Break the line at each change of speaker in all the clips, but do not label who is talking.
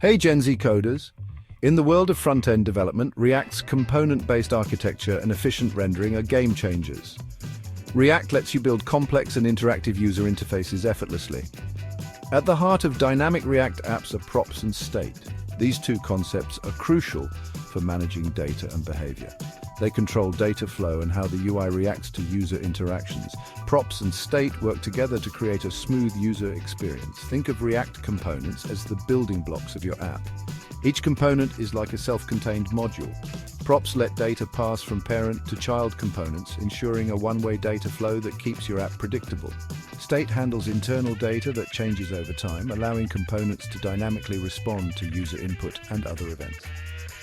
Hey Gen Z coders! In the world of front-end development, React's component-based architecture and efficient rendering are game changers. React lets you build complex and interactive user interfaces effortlessly. At the heart of dynamic React apps are props and state. These two concepts are crucial for managing data and behavior. They control data flow and how the UI reacts to user interactions. Props and state work together to create a smooth user experience. Think of React components as the building blocks of your app. Each component is like a self-contained module. Props let data pass from parent to child components, ensuring a one-way data flow that keeps your app predictable. State handles internal data that changes over time, allowing components to dynamically respond to user input and other events.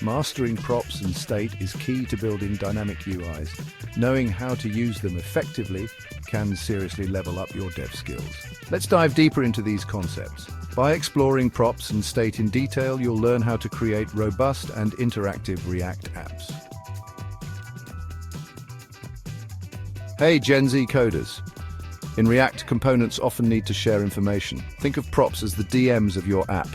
Mastering props and state is key to building dynamic UIs. Knowing how to use them effectively can seriously level up your dev skills. Let's dive deeper into these concepts. By exploring props and state in detail, you'll learn how to create robust and interactive React apps. Hey Gen Z coders! In React, components often need to share information. Think of props as the DMs of your app,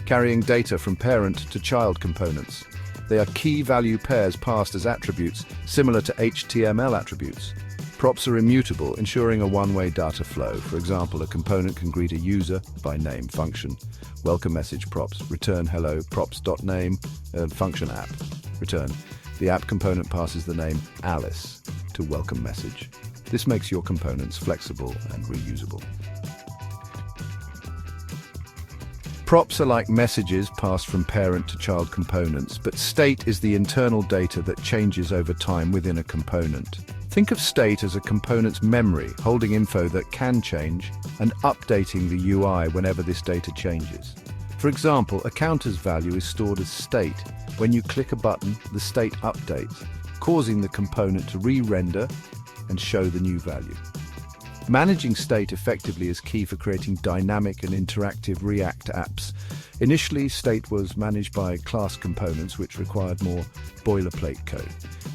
carrying data from parent to child components. They are key value pairs passed as attributes, similar to HTML attributes. Props are immutable, ensuring a one-way data flow. For example, a component can greet a user by name function, welcome message props, return hello props.name, function app, return. The app component passes the name Alice to welcome message. This makes your components flexible and reusable. Props are like messages passed from parent to child components, but state is the internal data that changes over time within a component. Think of state as a component's memory, holding info that can change and updating the UI whenever this data changes. For example, a counter's value is stored as state. When you click a button, the state updates, causing the component to re-render and show the new value. Managing state effectively is key for creating dynamic and interactive React apps. Initially, state was managed by class components, which required more boilerplate code.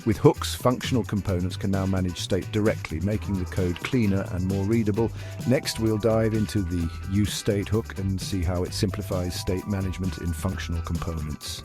With hooks, functional components can now manage state directly, making the code cleaner and more readable. Next, we'll dive into the useState hook and see how it simplifies state management in functional components.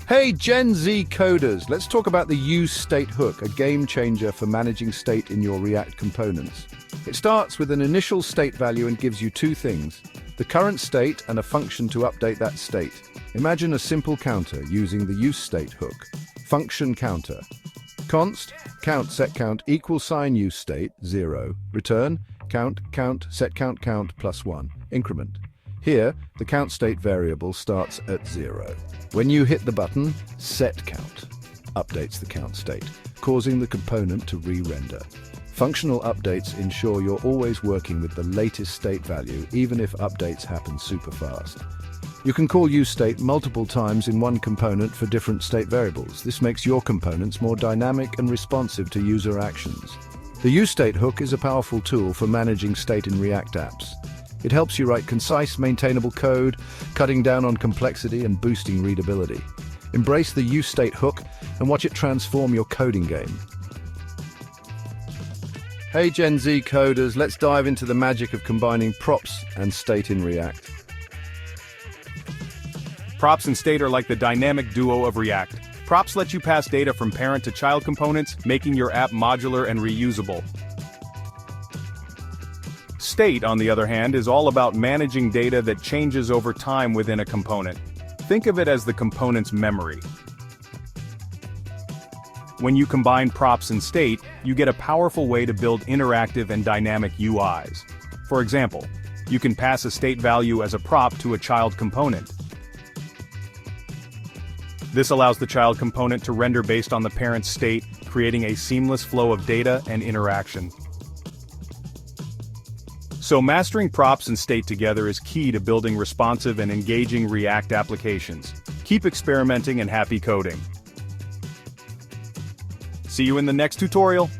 Hey Gen Z coders, let's talk about the useState hook, a game changer for managing state in your React components. It starts with an initial state value and gives you two things: the current state and a function to update that state. Imagine a simple counter using the useState hook. Function counter. Const count set count equals sign useState 0. Return count count set count count plus 1. Increment. Here, the count state variable starts at 0. When you hit the button, set count updates the count state, causing the component to re-render. Functional updates ensure you're always working with the latest state value, even if updates happen super fast. You can call useState multiple times in one component for different state variables. This makes your components more dynamic and responsive to user actions. The useState hook is a powerful tool for managing state in React apps. It helps you write concise, maintainable code, cutting down on complexity and boosting readability. Embrace the useState hook and watch it transform your coding game. Hey Gen Z coders, let's dive into the magic of combining props and state in React.
Props and state are like the dynamic duo of React. Props let you pass data from parent to child components, making your app modular and reusable. State, on the other hand, is all about managing data that changes over time within a component. Think of it as the component's memory. When you combine props and state, you get a powerful way to build interactive and dynamic UIs. For example, you can pass a state value as a prop to a child component. This allows the child component to render based on the parent's state, creating a seamless flow of data and interaction. So mastering props and state together is key to building responsive and engaging React applications. Keep experimenting and happy coding. See you in the next tutorial.